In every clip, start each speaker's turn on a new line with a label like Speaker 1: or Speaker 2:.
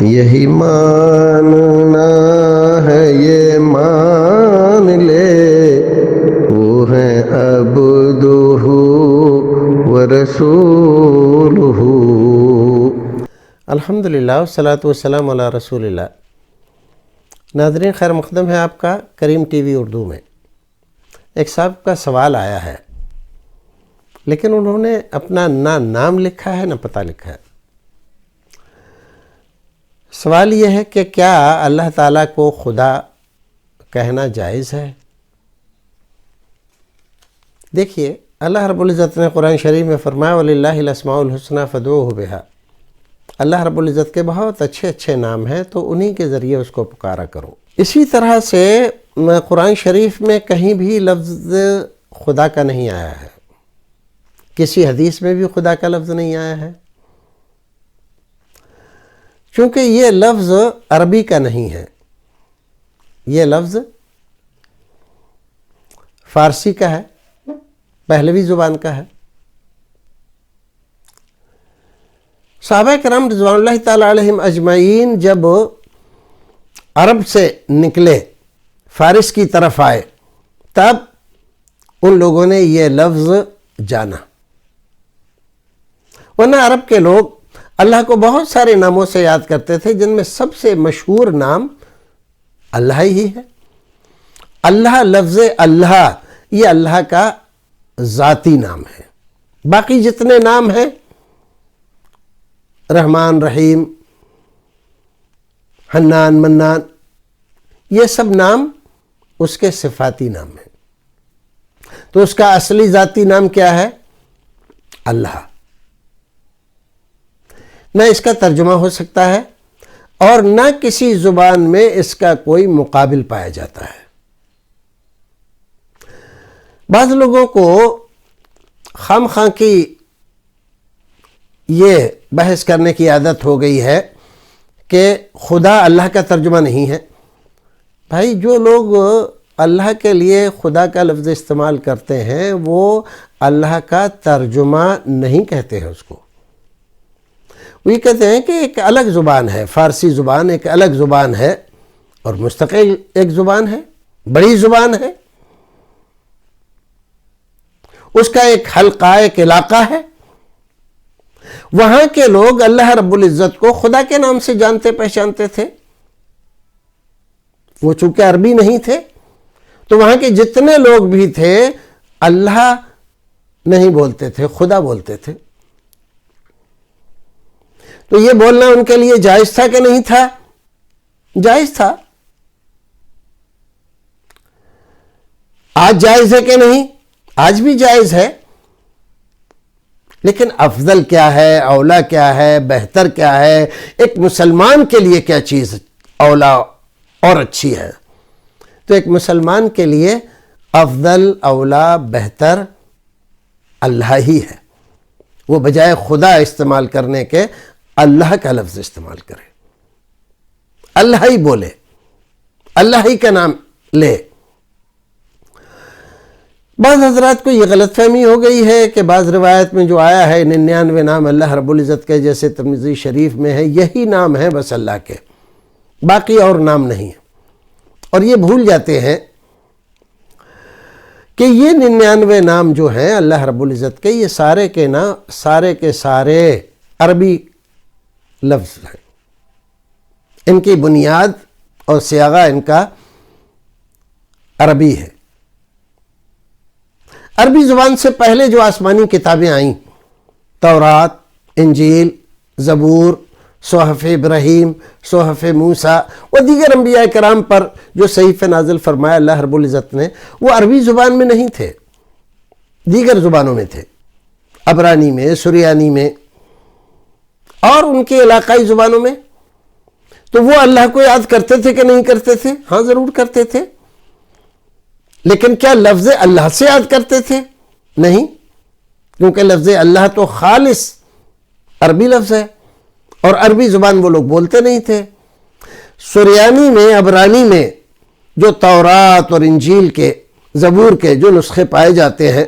Speaker 1: یہی ماننا ہے یہ مان لے وہ ہیں عبدہ ورسولہ۔
Speaker 2: الحمدللہ والصلاۃ والسلام علی رسول اللہ۔ ناظرین، خیر مقدم ہے آپ کا کریم ٹی وی اردو میں۔ ایک صاحب کا سوال آیا ہے، لیکن انہوں نے اپنا نہ نام لکھا ہے نہ پتہ لکھا ہے۔ سوال یہ ہے کہ کیا اللہ تعالیٰ کو خدا کہنا جائز ہے؟ دیکھیے، اللہ رب العزت نے قرآن شریف میں فرمایا وَلِلَّهِ الْأَسْمَاءُ الْحُسْنَىٰ فَادْعُوهُ بِهَا۔ اللہ رب العزت کے بہت اچھے اچھے نام ہیں، تو انہی کے ذریعے اس کو پکارا کرو۔ اسی طرح سے قرآن شریف میں کہیں بھی لفظ خدا کا نہیں آیا ہے، کسی حدیث میں بھی خدا کا لفظ نہیں آیا ہے، چونکہ یہ لفظ عربی کا نہیں ہے، یہ لفظ فارسی کا ہے، پہلوی زبان کا ہے۔ صحابہ کرام رضوان اللہ تعالیٰ علیہم اجمعین جب عرب سے نکلے، فارس کی طرف آئے، تب ان لوگوں نے یہ لفظ جانا، ورنہ عرب کے لوگ اللہ کو بہت سارے ناموں سے یاد کرتے تھے، جن میں سب سے مشہور نام اللہ ہی ہے۔ اللہ، لفظ اللہ، یہ اللہ کا ذاتی نام ہے۔ باقی جتنے نام ہیں، رحمان، رحیم، حنان، منان، یہ سب نام اس کے صفاتی نام ہیں۔ تو اس کا اصلی ذاتی نام کیا ہے؟ اللہ۔ نہ اس کا ترجمہ ہو سکتا ہے اور نہ کسی زبان میں اس کا کوئی مقابل پایا جاتا ہے۔ بعض لوگوں کو خام خواہ کی یہ بحث کرنے کی عادت ہو گئی ہے کہ خدا اللہ کا ترجمہ نہیں ہے۔ بھائی، جو لوگ اللہ کے لیے خدا کا لفظ استعمال کرتے ہیں، وہ اللہ کا ترجمہ نہیں کہتے ہیں اس کو۔ وہ یہ کہتے ہیں کہ ایک الگ زبان ہے، فارسی زبان ایک الگ زبان ہے اور مستقل ایک زبان ہے، بڑی زبان ہے، اس کا ایک حلقہ، ایک علاقہ ہے۔ وہاں کے لوگ اللہ رب العزت کو خدا کے نام سے جانتے پہچانتے تھے، وہ چونکہ عربی نہیں تھے، تو وہاں کے جتنے لوگ بھی تھے اللہ نہیں بولتے تھے، خدا بولتے تھے۔ تو یہ بولنا ان کے لیے جائز تھا کہ نہیں تھا؟ جائز تھا۔ آج جائز ہے کہ نہیں؟ آج بھی جائز ہے، لیکن افضل کیا ہے، اولا کیا ہے، بہتر کیا ہے، ایک مسلمان کے لیے کیا چیز اولا اور اچھی ہے؟ تو ایک مسلمان کے لیے افضل، اولا، بہتر اللہ ہی ہے۔ وہ بجائے خدا استعمال کرنے کے اللہ کا لفظ استعمال کرے، اللہ ہی بولے، اللہ ہی کا نام لے۔ بعض حضرات کو یہ غلط فہمی ہو گئی ہے کہ بعض روایت میں جو آیا ہے 99 نام اللہ رب العزت کے، جیسے ترمذی شریف میں ہے، یہی نام ہے بس اللہ کے، باقی اور نام نہیں ہے۔ اور یہ بھول جاتے ہیں کہ یہ 99 نام جو ہیں اللہ رب العزت کے، یہ سارے کے سارے عربی لفظ ہیں۔ ان کی بنیاد اور صیغہ ان کا عربی ہے۔ عربی زبان سے پہلے جو آسمانی کتابیں آئیں، تورات، انجیل، زبور، صحف ابراہیم، صحف موسیٰ و دیگر انبیاء کرام پر جو صحیفے نازل فرمایا اللہ رب العزت نے، وہ عربی زبان میں نہیں تھے، دیگر زبانوں میں تھے، عبرانی میں، سریانی میں اور ان کے علاقائی زبانوں میں۔ تو وہ اللہ کو یاد کرتے تھے کہ نہیں کرتے تھے؟ ہاں، ضرور کرتے تھے، لیکن کیا لفظ اللہ سے یاد کرتے تھے؟ نہیں، کیونکہ لفظ اللہ تو خالص عربی لفظ ہے اور عربی زبان وہ لوگ بولتے نہیں تھے۔ سریانی میں، عبرانی میں جو تورات اور انجیل کے، زبور کے جو نسخے پائے جاتے ہیں،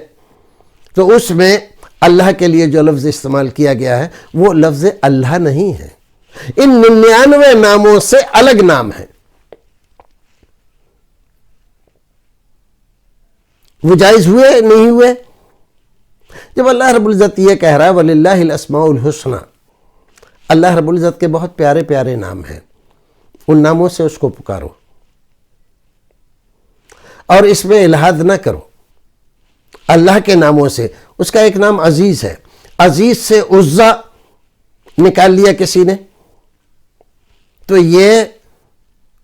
Speaker 2: تو اس میں اللہ کے لیے جو لفظ استعمال کیا گیا ہے وہ لفظ اللہ نہیں ہے، ان 99 ناموں سے الگ نام ہیں، وہ جائز ہوئے نہیں ہوئے؟ جب اللہ رب العزت یہ کہہ رہا ہے وَلِلَّهِ الْأَسْمَاءُ الْحُسْنَى، اللہ رب العزت کے بہت پیارے پیارے نام ہیں، ان ناموں سے اس کو پکارو اور اس میں الحاد نہ کرو اللہ کے ناموں سے۔ اس کا ایک نام عزیز ہے، عزیز سے عزا نکال لیا کسی نے، تو یہ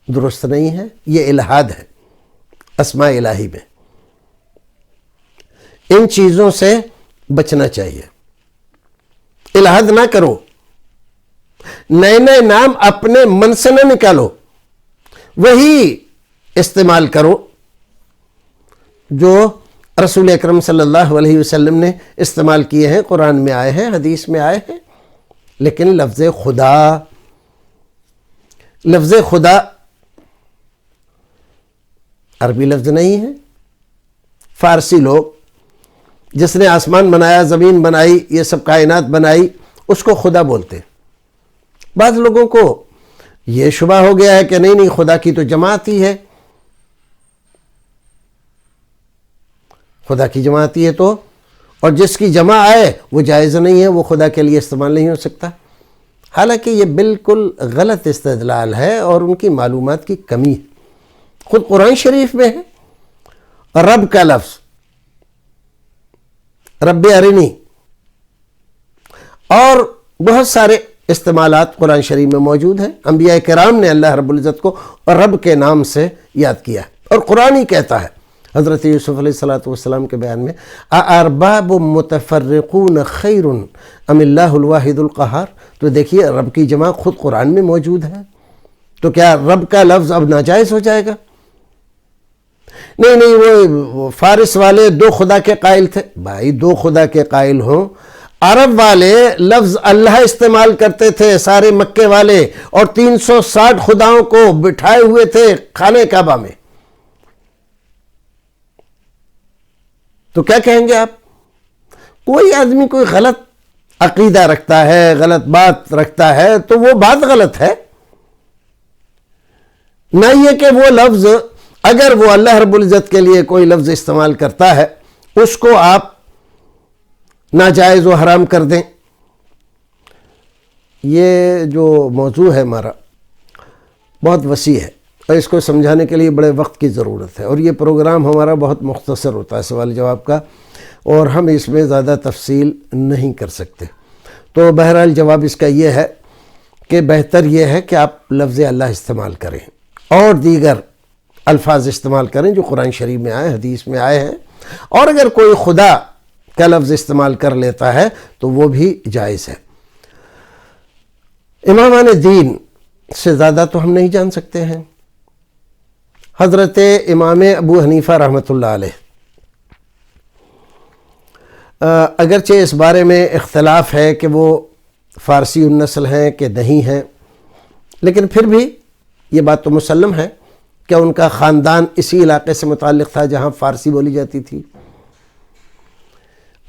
Speaker 2: درست نہیں ہے، یہ الحاد ہے اسماء الہی میں۔ ان چیزوں سے بچنا چاہیے، الحاد نہ کرو، نئے نئے نام اپنے من سے نہ نکالو، وہی استعمال کرو جو رسول اکرم صلی اللہ علیہ وسلم نے استعمال کیے ہیں، قرآن میں آئے ہیں، حدیث میں آئے ہیں۔ لیکن لفظ خدا عربی لفظ نہیں ہے۔ فارسی لوگ جس نے آسمان بنایا، زمین بنائی، یہ سب کائنات بنائی، اس کو خدا بولتے ہیں۔ بعض لوگوں کو یہ شبہ ہو گیا ہے کہ نہیں خدا کی تو جماعت ہی ہے، خدا کی جماعت ہی ہے تو، اور جس کی جمع آئے وہ جائز نہیں ہے، وہ خدا کے لیے استعمال نہیں ہو سکتا۔ حالانکہ یہ بالکل غلط استدلال ہے اور ان کی معلومات کی کمی ہے۔ خود قرآن شریف میں ہے رب کا لفظ، رب ارنی، اور بہت سارے استعمالات قرآن شریف میں موجود ہیں۔ انبیاء کرام نے اللہ رب العزت کو رب کے نام سے یاد کیا ہے، اور قرآن ہی کہتا ہے حضرت یوسف علیہ السلام کے بیان میں اَأَرْبَابٌ مُتَفَرِّقُونَ خَيْرٌ أَمِ اللَّهُ الْوَاحِدُ الْقَهَّارُ۔ تو دیکھیے رب کی جمع خود قرآن میں موجود ہے، تو کیا رب کا لفظ اب ناجائز ہو جائے گا؟ نہیں وہ فارس والے دو خدا کے قائل تھے۔ بھائی دو خدا کے قائل ہوں، عرب والے لفظ اللہ استعمال کرتے تھے، سارے مکے والے، اور 360 خداؤں کو بٹھائے ہوئے تھے خانہ کعبہ میں، تو کیا کہیں گے آپ؟ کوئی آدمی کوئی غلط عقیدہ رکھتا ہے، غلط بات رکھتا ہے، تو وہ بات غلط ہے، نہ یہ کہ وہ لفظ اگر وہ اللہ رب العزت کے لیے کوئی لفظ استعمال کرتا ہے اس کو آپ ناجائز و حرام کر دیں۔ یہ جو موضوع ہے ہمارا بہت وسیع ہے، اور اس کو سمجھانے کے لیے بڑے وقت کی ضرورت ہے، اور یہ پروگرام ہمارا بہت مختصر ہوتا ہے سوال جواب کا، اور ہم اس میں زیادہ تفصیل نہیں کر سکتے۔ تو بہرحال جواب اس کا یہ ہے کہ بہتر یہ ہے کہ آپ لفظ اللہ استعمال کریں اور دیگر الفاظ استعمال کریں جو قرآن شریف میں آئے، حدیث میں آئے ہیں، اور اگر کوئی خدا کا لفظ استعمال کر لیتا ہے تو وہ بھی جائز ہے۔ امامان دین سے زیادہ تو ہم نہیں جان سکتے ہیں۔ حضرت امام ابو حنیفہ رحمۃ اللہ علیہ، اگرچہ اس بارے میں اختلاف ہے کہ وہ فارسی النسل ہیں کہ نہیں ہیں، لیکن پھر بھی یہ بات تو مسلم ہے کہ ان کا خاندان اسی علاقے سے متعلق تھا جہاں فارسی بولی جاتی تھی۔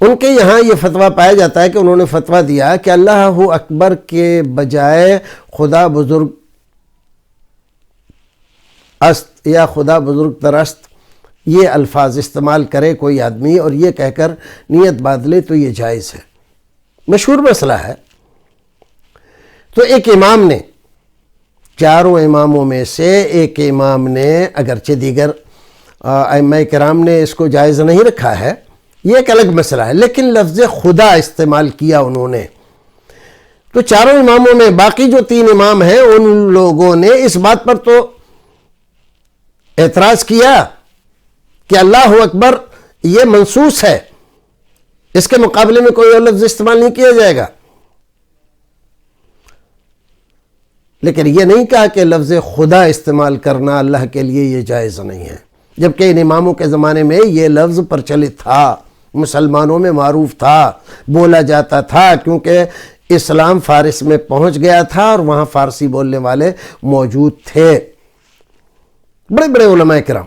Speaker 2: ان کے یہاں یہ فتویٰ پایا جاتا ہے کہ انہوں نے فتویٰ دیا کہ اللہ اکبر کے بجائے خدا بزرگ است یا خدا بزرگ ترست یہ الفاظ استعمال کرے کوئی آدمی اور یہ کہہ کر نیت بدلے تو یہ جائز ہے۔ مشہور مسئلہ ہے۔ تو ایک امام نے، چاروں اماموں میں سے ایک امام نے، اگرچہ دیگر ائمہ کرام نے اس کو جائز نہیں رکھا ہے، یہ ایک الگ مسئلہ ہے، لیکن لفظ خدا استعمال کیا انہوں نے۔ تو چاروں اماموں میں باقی جو 3 امام ہیں ان لوگوں نے اس بات پر تو اعتراض کیا کہ اللہ اکبر یہ منصوص ہے، اس کے مقابلے میں کوئی اور لفظ استعمال نہیں کیا جائے گا، لیکن یہ نہیں کہا کہ لفظ خدا استعمال کرنا اللہ کے لیے یہ جائز نہیں ہے، جبکہ ان اماموں کے زمانے میں یہ لفظ پرچلت تھا، مسلمانوں میں معروف تھا، بولا جاتا تھا، کیونکہ اسلام فارس میں پہنچ گیا تھا اور وہاں فارسی بولنے والے موجود تھے، بڑے بڑے علماء کرام۔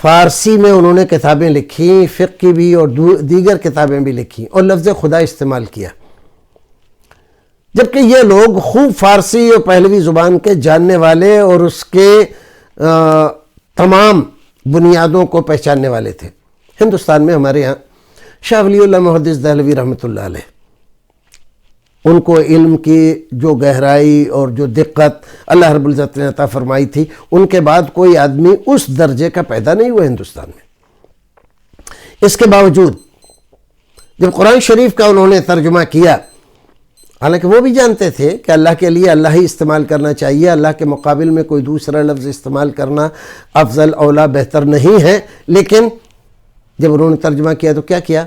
Speaker 2: فارسی میں انہوں نے کتابیں لکھی، فقہ کی بھی اور دیگر کتابیں بھی لکھی، اور لفظ خدا استعمال کیا، جبکہ یہ لوگ خوب فارسی اور پہلوی زبان کے جاننے والے اور اس کے تمام بنیادوں کو پہچاننے والے تھے۔ ہندوستان میں ہمارے ہاں شاہ ولی اللہ محدث دہلوی رحمۃ اللہ علیہ، ان کو علم کی جو گہرائی اور جو دقت اللہ رب العزت نے عطا فرمائی تھی، ان کے بعد کوئی آدمی اس درجے کا پیدا نہیں ہوا ہندوستان میں۔ اس کے باوجود جب قرآن شریف کا انہوں نے ترجمہ کیا، حالانکہ وہ بھی جانتے تھے کہ اللہ کے لیے اللہ ہی استعمال کرنا چاہیے، اللہ کے مقابل میں کوئی دوسرا لفظ استعمال کرنا افضل اولا بہتر نہیں ہے، لیکن جب انہوں نے ترجمہ کیا تو کیا کیا؟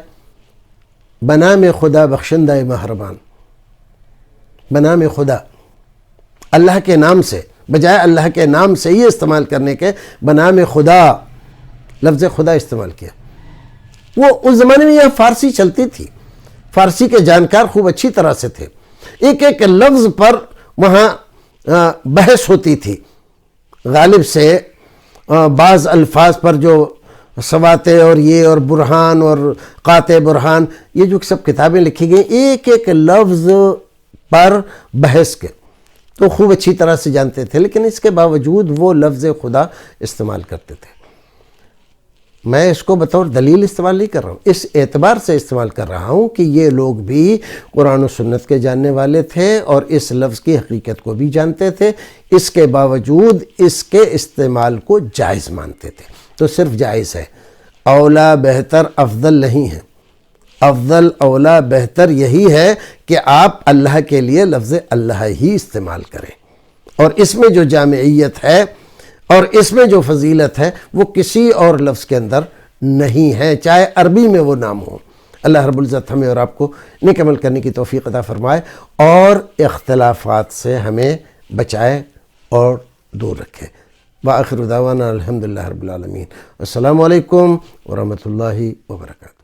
Speaker 2: بنام خدا بخشندہ مہربان، بنام خدا، اللہ کے نام سے بجائے اللہ کے نام سے ہی استعمال کرنے کے بنام خدا، لفظ خدا استعمال کیا۔ وہ اس زمانے میں یہ فارسی چلتی تھی، فارسی کے جانکار خوب اچھی طرح سے تھے، ایک ایک لفظ پر وہاں بحث ہوتی تھی، غالب سے بعض الفاظ پر جو سواتے اور یہ اور برہان اور قاطع برہان، یہ جو سب کتابیں لکھی گئیں ایک ایک لفظ پر بحث کے، تو خوب اچھی طرح سے جانتے تھے، لیکن اس کے باوجود وہ لفظ خدا استعمال کرتے تھے۔ میں اس کو بطور دلیل استعمال نہیں کر رہا ہوں، اس اعتبار سے استعمال کر رہا ہوں کہ یہ لوگ بھی قرآن و سنت کے جاننے والے تھے اور اس لفظ کی حقیقت کو بھی جانتے تھے، اس کے باوجود اس کے استعمال کو جائز مانتے تھے۔ تو صرف جائز ہے، اولا بہتر افضل نہیں ہے، افضل اولا بہتر یہی ہے کہ آپ اللہ کے لیے لفظ اللہ ہی استعمال کریں، اور اس میں جو جامعیت ہے اور اس میں جو فضیلت ہے وہ کسی اور لفظ کے اندر نہیں ہے، چاہے عربی میں وہ نام ہو۔ اللہ رب العزت ہمیں اور آپ کو نیک عمل کرنے کی توفیق عطا فرمائے اور اختلافات سے ہمیں بچائے اور دور رکھے۔ وآخر دعوانا الحمدللہ رب العالمین۔ السلام علیکم ورحمۃ اللہ وبرکاتہ۔